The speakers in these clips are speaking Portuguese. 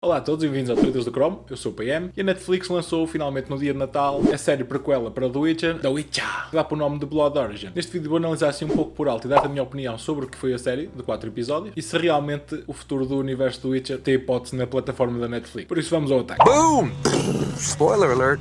Olá a todos e bem-vindos ao Traders do Chrome, eu sou o PM e a Netflix lançou finalmente no dia de Natal a série prequela para The Witcher, que dá para o nome de Blood Origin. Neste vídeo vou analisar assim um pouco por alto e dar a minha opinião sobre o que foi a série, de 4 episódios, e se realmente o futuro do universo do Witcher tem hipótese na plataforma da Netflix. Por isso vamos ao ataque. Boom! Spoiler alert!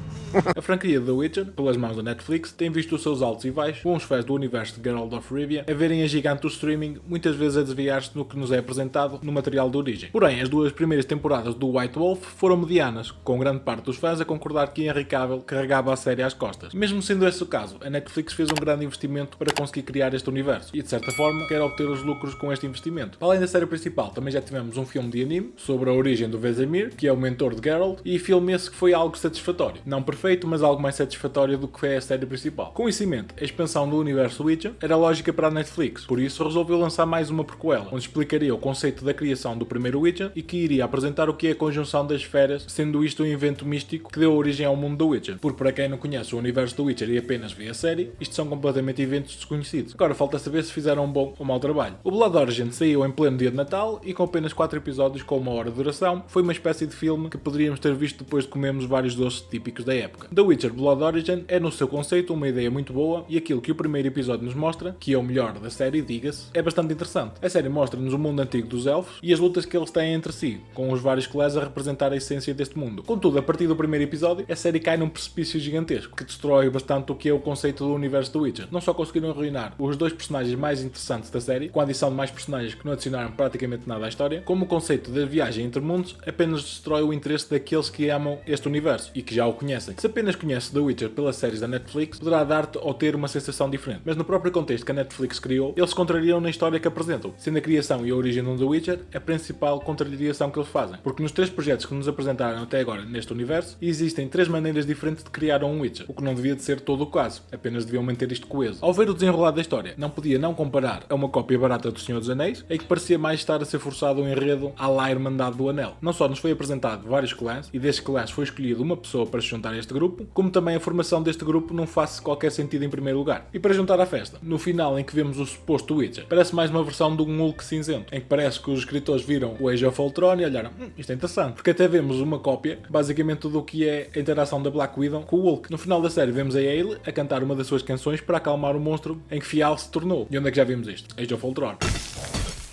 A franquia The Witcher, pelas mãos da Netflix, tem visto os seus altos e baixos, com os fãs do universo de Geralt of Rivia a verem a gigante do streaming muitas vezes a desviar-se no que nos é apresentado no material de origem. Porém, as duas primeiras temporadas do White Wolf foram medianas, com grande parte dos fãs a concordar que Henry Cavill carregava a série às costas. Mesmo sendo esse o caso, a Netflix fez um grande investimento para conseguir criar este universo e, de certa forma, quer obter os lucros com este investimento. Além da série principal, também já tivemos um filme de anime sobre a origem do Vesemir, que é o mentor de Geralt, e filme esse que foi algo satisfatório. Não perfeito, mas algo mais satisfatório do que foi a série principal. Com isso em mente, a expansão do universo Witcher era lógica para a Netflix, por isso resolveu lançar mais uma prequela, onde explicaria o conceito da criação do primeiro Witcher e que iria apresentar o que é a conjunção das esferas, sendo isto um evento místico que deu origem ao mundo do Witcher. Porque para quem não conhece o universo do Witcher e apenas vê a série, isto são completamente eventos desconhecidos. Agora falta saber se fizeram um bom ou mau trabalho. O Blood Origin saiu em pleno dia de Natal e com apenas 4 episódios com 1 hora de duração, foi uma espécie de filme que poderíamos ter visto depois de comermos vários doces típicos da época. The Witcher Blood Origin é no seu conceito uma ideia muito boa e aquilo que o primeiro episódio nos mostra, que é o melhor da série, diga-se, é bastante interessante. A série mostra-nos o mundo antigo dos elfos e as lutas que eles têm entre si, com os vários clãs a representar a essência deste mundo. Contudo, a partir do primeiro episódio, a série cai num precipício gigantesco, que destrói bastante o que é o conceito do universo do Witcher. Não só conseguiram arruinar os dois personagens mais interessantes da série, com a adição de mais personagens que não adicionaram praticamente nada à história, como o conceito da viagem entre mundos apenas destrói o interesse daqueles que amam este universo e que já o conhecem. Se apenas conheces The Witcher pelas séries da Netflix, poderá dar-te ou ter uma sensação diferente, mas no próprio contexto que a Netflix criou, eles se contrariam na história que apresentam, sendo a criação e a origem do The Witcher a principal contrariação que eles fazem, porque nos 3 projetos que nos apresentaram até agora neste universo, existem 3 maneiras diferentes de criar um Witcher, o que não devia de ser todo o caso, apenas deviam manter isto coeso. Ao ver o desenrolar da história, não podia não comparar a uma cópia barata do Senhor dos Anéis, em que parecia mais estar a ser forçado um enredo à la Irmandade do Anel. Não só nos foi apresentado vários clãs, e destes clãs foi escolhido uma pessoa para se juntar a este grupo, como também a formação deste grupo não faz qualquer sentido em primeiro lugar. E para juntar à festa, no final em que vemos o suposto Witcher, parece mais uma versão de um Hulk cinzento, em que parece que os escritores viram o Age of Ultron e olharam, isto é interessante, porque até vemos uma cópia, basicamente do que é a interação da Black Widow com o Hulk. No final da série vemos a Aile a cantar uma das suas canções para acalmar o monstro em que Fial se tornou. E onde é que já vimos isto? Age of Ultron.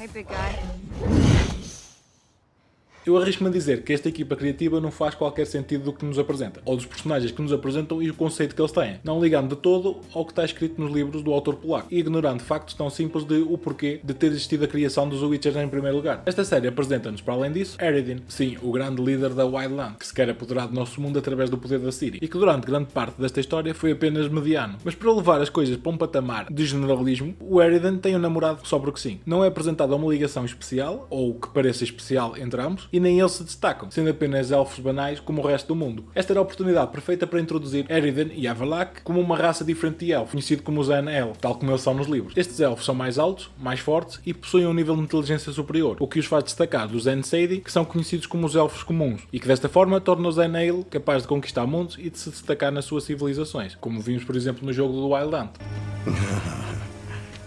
Hey, big guy. Eu arrisco-me a dizer que esta equipa criativa não faz qualquer sentido do que nos apresenta, ou dos personagens que nos apresentam e o conceito que eles têm, não ligando de todo ao que está escrito nos livros do autor polaco, e ignorando factos tão simples de o porquê de ter existido a criação dos Witchers em primeiro lugar. Esta série apresenta-nos, para além disso, Eredin, sim, o grande líder da Wildland, que se quer apoderar do nosso mundo através do poder da Ciri, e que durante grande parte desta história foi apenas mediano. Mas para levar as coisas para um patamar de generalismo, o Eredin tem um namorado só porque sim. Não é apresentada uma ligação especial, ou que pareça especial entre ambos, e nem eles se destacam, sendo apenas elfos banais como o resto do mundo. Esta era a oportunidade perfeita para introduzir Eredin e Avalak como uma raça diferente de elfos, conhecido como os Aen-Elle, tal como eles são nos livros. Estes elfos são mais altos, mais fortes e possuem um nível de inteligência superior, o que os faz destacar dos Aen-Seidi, que são conhecidos como os elfos comuns, e que desta forma torna os Aen-Elle capazes de conquistar mundos e de se destacar nas suas civilizações, como vimos por exemplo no jogo do Wild Hunt.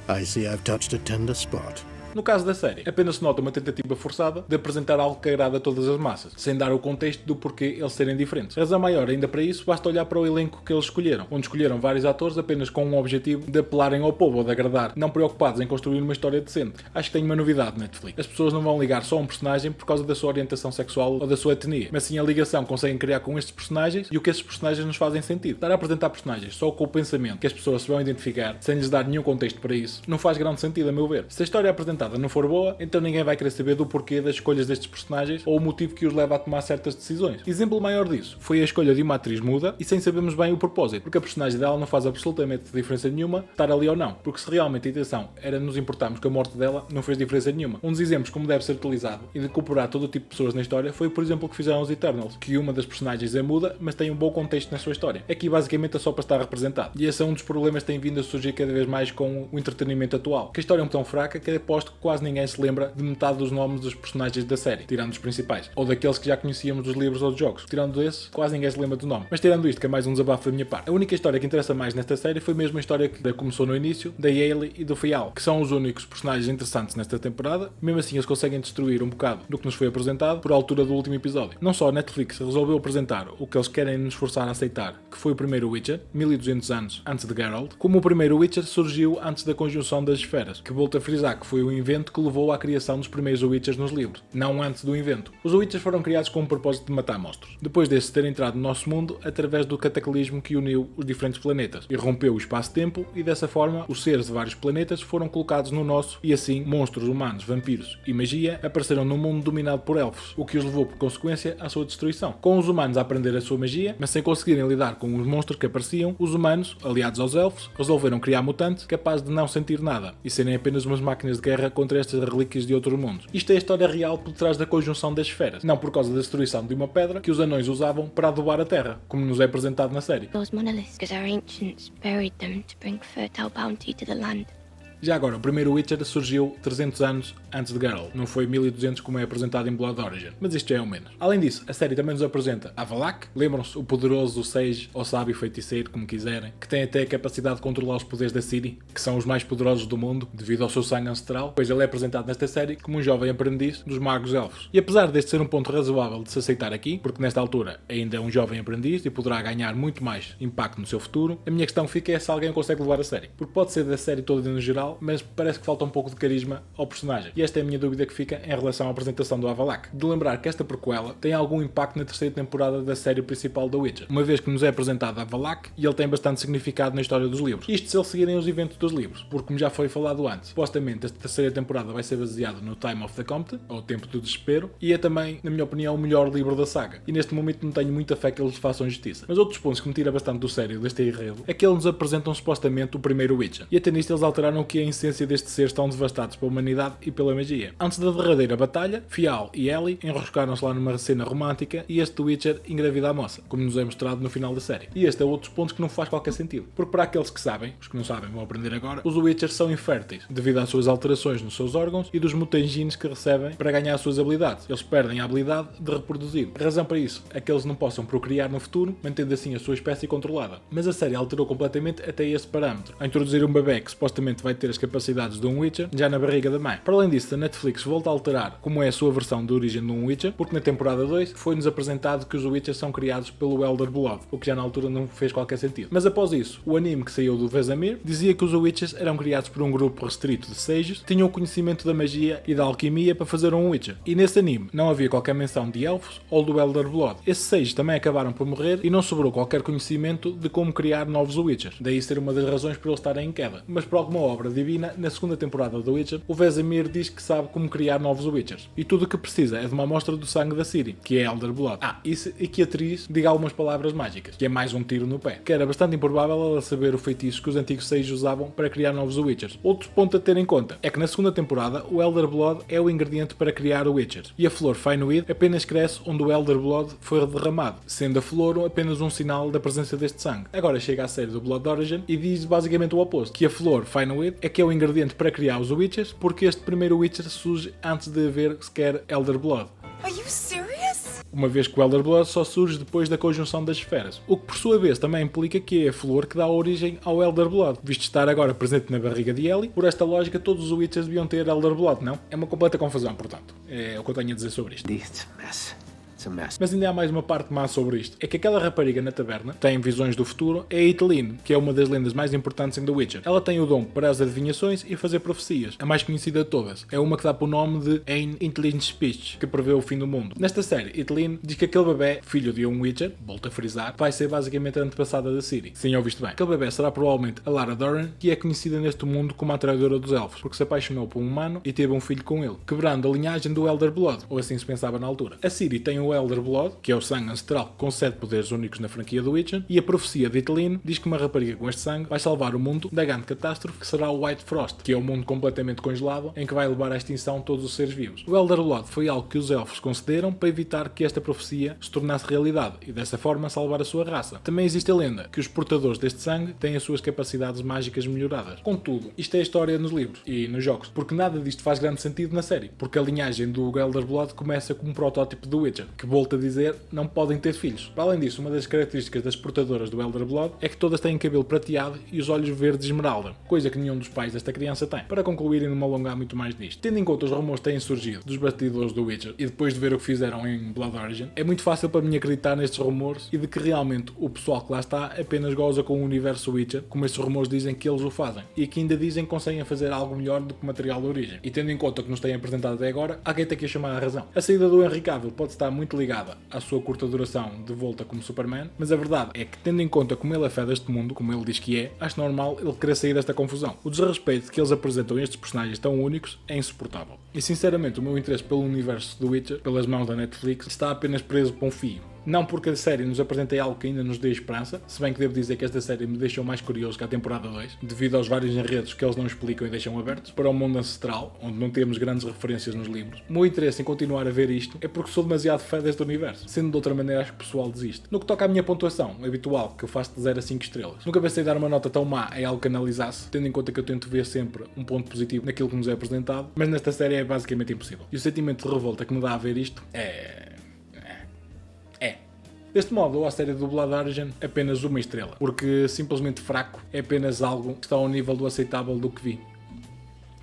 I see I've touched a tender spot. No caso da série, apenas se nota uma tentativa forçada de apresentar algo que agrada a todas as massas, sem dar o contexto do porquê eles serem diferentes. Razão maior ainda para isso, basta olhar para o elenco que eles escolheram, onde escolheram vários atores apenas com um objetivo de apelarem ao povo ou de agradar, não preocupados em construir uma história decente. Acho que tem uma novidade Netflix. As pessoas não vão ligar só a um personagem por causa da sua orientação sexual ou da sua etnia, mas sim a ligação que conseguem criar com estes personagens e o que estes personagens nos fazem sentir. Estar a apresentar personagens só com o pensamento que as pessoas se vão identificar, sem lhes dar nenhum contexto para isso, não faz grande sentido a meu ver. Se a história apresentada não for boa, então ninguém vai querer saber do porquê das escolhas destes personagens ou o motivo que os leva a tomar certas decisões. Exemplo maior disso foi a escolha de uma atriz muda e sem sabermos bem o propósito, porque a personagem dela não faz absolutamente diferença nenhuma estar ali ou não, porque se realmente a intenção era nos importarmos com a morte dela, não fez diferença nenhuma. Um dos exemplos como deve ser utilizado e de incorporar todo o tipo de pessoas na história foi, por exemplo, o que fizeram os Eternals, que uma das personagens é muda, mas tem um bom contexto na sua história. Aqui basicamente é só para estar representado. E esse é um dos problemas que tem vindo a surgir cada vez mais com o entretenimento atual, que a história é tão fraca que aposto aposto que quase ninguém se lembra de metade dos nomes dos personagens da série, tirando os principais, ou daqueles que já conhecíamos dos livros ou dos jogos. Tirando esse, quase ninguém se lembra do nome. Mas tirando isto, que é mais um desabafo da minha parte, a única história que interessa mais nesta série foi mesmo a história que começou no início, da Hayley e do Fial, que são os únicos personagens interessantes nesta temporada. Mesmo assim, eles conseguem destruir um bocado do que nos foi apresentado por altura do último episódio. Não só a Netflix resolveu apresentar o que eles querem nos forçar a aceitar, que foi o primeiro Witcher, 1200 anos antes de Geralt, como o primeiro Witcher surgiu antes da conjunção das esferas, que volto a frisar que foi o invento que levou à criação dos primeiros Witchers nos livros, não antes do invento. Os Witchers foram criados com o propósito de matar monstros, depois desses terem entrado no nosso mundo através do cataclismo que uniu os diferentes planetas, e rompeu o espaço-tempo, e dessa forma os seres de vários planetas foram colocados no nosso, e assim monstros, humanos, vampiros e magia apareceram num mundo dominado por elfos, o que os levou por consequência à sua destruição. Com os humanos a aprender a sua magia, mas sem conseguirem lidar com os monstros que apareciam, os humanos, aliados aos elfos, resolveram criar mutantes capazes de não sentir nada e serem apenas umas máquinas de guerra contra estas relíquias de outros mundos. Isto é a história real por trás da conjunção das esferas, não por causa da destruição de uma pedra que os anões usavam para adubar a terra, como nos é apresentado na série. Those monoliths, because our ancients buried them to bring fertile bounty to the land. Já agora, o primeiro Witcher surgiu 300 anos antes de Geralt, não foi 1200 como é apresentado em Blood Origin, mas isto já é o menos. Além disso, a série também nos apresenta Avallac'h, lembram-se, o poderoso, o sage, ou sábio feiticeiro, como quiserem, que tem até a capacidade de controlar os poderes da Ciri, que são os mais poderosos do mundo, devido ao seu sangue ancestral, pois ele é apresentado nesta série como um jovem aprendiz dos magos elfos. E apesar deste ser um ponto razoável de se aceitar aqui, porque nesta altura ainda é um jovem aprendiz e poderá ganhar muito mais impacto no seu futuro, a minha questão fica é se alguém consegue levar a série. Porque pode ser da série toda no geral, mas parece que falta um pouco de carisma ao personagem. E esta é a minha dúvida que fica em relação à apresentação do Avallac'h. De lembrar que esta prequela tem algum impacto na terceira temporada da série principal da Witcher, uma vez que nos é apresentado Avallac'h e ele tem bastante significado na história dos livros. Isto se eles seguirem os eventos dos livros, porque como já foi falado antes, supostamente esta terceira temporada vai ser baseada no Time of the Compton, ou Tempo do Desespero, e é também, na minha opinião, o melhor livro da saga. E neste momento não tenho muita fé que eles façam justiça. Mas outros pontos que me tira bastante do sério deste enredo é que eles nos apresentam supostamente o primeiro Witcher. E até nisto eles alteraram o que é a essência destes seres tão devastados pela humanidade e pela magia. Antes da derradeira batalha, Fial e Ellie enroscaram-se lá numa cena romântica e este Witcher engravida a moça, como nos é mostrado no final da série. E este é outro ponto que não faz qualquer sentido. Porque para aqueles que sabem, os que não sabem vão aprender agora, os Witchers são inférteis, devido às suas alterações nos seus órgãos e dos mutangines que recebem para ganhar as suas habilidades. Eles perdem a habilidade de reproduzir. A razão para isso é que eles não possam procriar no futuro, mantendo assim a sua espécie controlada. Mas a série alterou completamente até esse parâmetro, ao introduzir um bebê que supostamente vai ter as capacidades de um Witcher já na barriga da mãe. Para além disso, a Netflix volta a alterar como é a sua versão de origem de um Witcher, porque na temporada 2 foi-nos apresentado que os Witchers são criados pelo Elder Blood, o que já na altura não fez qualquer sentido. Mas após isso, o anime que saiu do Vesemir dizia que os Witchers eram criados por um grupo restrito de sages, tinham o conhecimento da magia e da alquimia para fazer um Witcher. E nesse anime não havia qualquer menção de elfos ou do Elder Blood. Esses sages também acabaram por morrer e não sobrou qualquer conhecimento de como criar novos Witchers. Daí ser uma das razões por eles estarem em queda. Mas por alguma obra divina, na segunda temporada do Witcher, o Vesemir diz que sabe como criar novos Witchers. E tudo o que precisa é de uma amostra do sangue da Ciri, que é Elder Blood. E que a atriz diga algumas palavras mágicas, que é mais um tiro no pé. Que era bastante improvável ela saber o feitiço que os antigos sages usavam para criar novos Witchers. Outro ponto a ter em conta é que na segunda temporada o Elder Blood é o ingrediente para criar o Witcher. E a flor Fineweed apenas cresce onde o Elder Blood foi derramado, sendo a flor apenas um sinal da presença deste sangue. Agora chega a série do Blood Origin e diz basicamente o oposto, que a flor Fineweed é que é o ingrediente para criar os Witchers, porque este primeiro Witcher surge antes de haver sequer Elder Blood. Are you serious? Uma vez que o Elder Blood só surge depois da conjunção das esferas. O que por sua vez também implica que é a flor que dá origem ao Elder Blood, visto estar agora presente na barriga de Ellie. Por esta lógica, todos os Witchers deviam ter Elder Blood, não? É uma completa confusão, portanto. É o que eu tenho a dizer sobre isto. It's a mess. It's a mess. Mas ainda há mais uma parte má sobre isto. É que aquela rapariga na taberna tem visões do futuro, é a Caitlyn, que é uma das lendas mais importantes em The Witcher. Ela tem o dom para as adivinhações e fazer profecias. A mais conhecida de todas. É uma que dá por nome de Ein Intelligent Speech, que prevê o fim do mundo. Nesta série, Caitlyn diz que aquele bebê, filho de um Witcher, volto a frisar, vai ser basicamente a antepassada da Ciri. Sim, ouviste bem. Aquele bebê será provavelmente a Lara Dorren, que é conhecida neste mundo como a traidora dos elfos, porque se apaixonou por um humano e teve um filho com ele, quebrando a linhagem do Elder Blood, ou assim se pensava na altura. A Ciri tem o o Elder Blood, que é o sangue ancestral que concede poderes únicos na franquia do Witcher, e a profecia de Itelline diz que uma rapariga com este sangue vai salvar o mundo da grande catástrofe que será o White Frost, que é um mundo completamente congelado em que vai levar à extinção todos os seres vivos. O Elder Blood foi algo que os elfos concederam para evitar que esta profecia se tornasse realidade e dessa forma salvar a sua raça. Também existe a lenda que os portadores deste sangue têm as suas capacidades mágicas melhoradas. Contudo, isto é a história nos livros e nos jogos, porque nada disto faz grande sentido na série, porque a linhagem do Elder Blood começa como um protótipo do Witcher, que, volto a dizer, não podem ter filhos. Para além disso, uma das características das portadoras do Elder Blood é que todas têm cabelo prateado e os olhos verdes esmeralda, coisa que nenhum dos pais desta criança tem. Para concluir e não me alongar muito mais disto, tendo em conta os rumores que têm surgido dos bastidores do Witcher e depois de ver o que fizeram em Blood Origin, é muito fácil para mim acreditar nestes rumores e de que realmente o pessoal que lá está apenas goza com o universo Witcher, como estes rumores dizem que eles o fazem, e que ainda dizem que conseguem fazer algo melhor do que o material de origem. E tendo em conta o que nos têm apresentado até agora, há quem tenha que chamar a razão. A saída do Henry Cavill pode estar muito ligada à sua curta duração de volta como Superman, mas a verdade é que, tendo em conta como ele é fé deste mundo, como ele diz que é, acho normal ele querer sair desta confusão. O desrespeito que eles apresentam estes personagens tão únicos é insuportável. E sinceramente o meu interesse pelo universo do Witcher, pelas mãos da Netflix, está apenas preso para um fio. Não porque a série nos apresenta algo que ainda nos dê esperança, se bem que devo dizer que esta série me deixou mais curioso que a temporada 2, devido aos vários enredos que eles não explicam e deixam abertos, para o mundo ancestral, onde não temos grandes referências nos livros. O meu interesse em continuar a ver isto é porque sou demasiado fã deste universo, sendo de outra maneira acho que o pessoal desiste. No que toca à minha pontuação, habitual, que eu faço de 0 a 5 estrelas, nunca pensei dar uma nota tão má a algo que analisasse, tendo em conta que eu tento ver sempre um ponto positivo naquilo que nos é apresentado, mas nesta série é basicamente impossível. E o sentimento de revolta que me dá a ver isto é... Deste modo, dou à série do Blood Origin apenas uma estrela, porque simplesmente fraco é apenas algo que está ao nível do aceitável do que vi.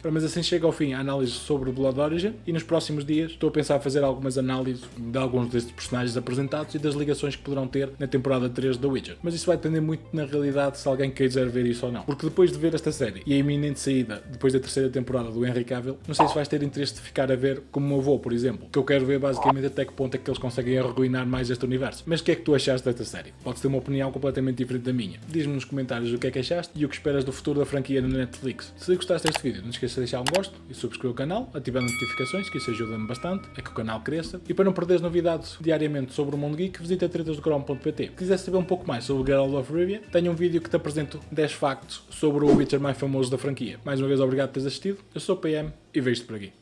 Mas assim chega ao fim a análise sobre o Blood Origin e nos próximos dias estou a pensar fazer algumas análises de alguns destes personagens apresentados e das ligações que poderão ter na temporada 3 da Witcher. Mas isso vai depender muito na realidade se alguém quiser ver isso ou não. Porque depois de ver esta série e a iminente saída depois da terceira temporada do Henry Cavill, não sei se vais ter interesse de ficar a ver como o meu avô, por exemplo, que eu quero ver basicamente até que ponto é que eles conseguem arruinar mais este universo. Mas o que é que tu achaste desta série? Podes ter uma opinião completamente diferente da minha. Diz-me nos comentários o que é que achaste e o que esperas do futuro da franquia na Netflix. Se gostaste deste vídeo, não esqueças de deixar um gosto e subscrever o canal, ativar notificações, que isso ajuda-me bastante a que o canal cresça. E para não perderes novidades diariamente sobre o mundo geek, visita tretasdochrome.pt. Se quiseres saber um pouco mais sobre o Geralt of Rivia, tenho um vídeo que te apresento 10 factos sobre o Witcher mais famoso da franquia. Mais uma vez, obrigado por teres assistido. Eu sou o PM e vejo-te por aqui.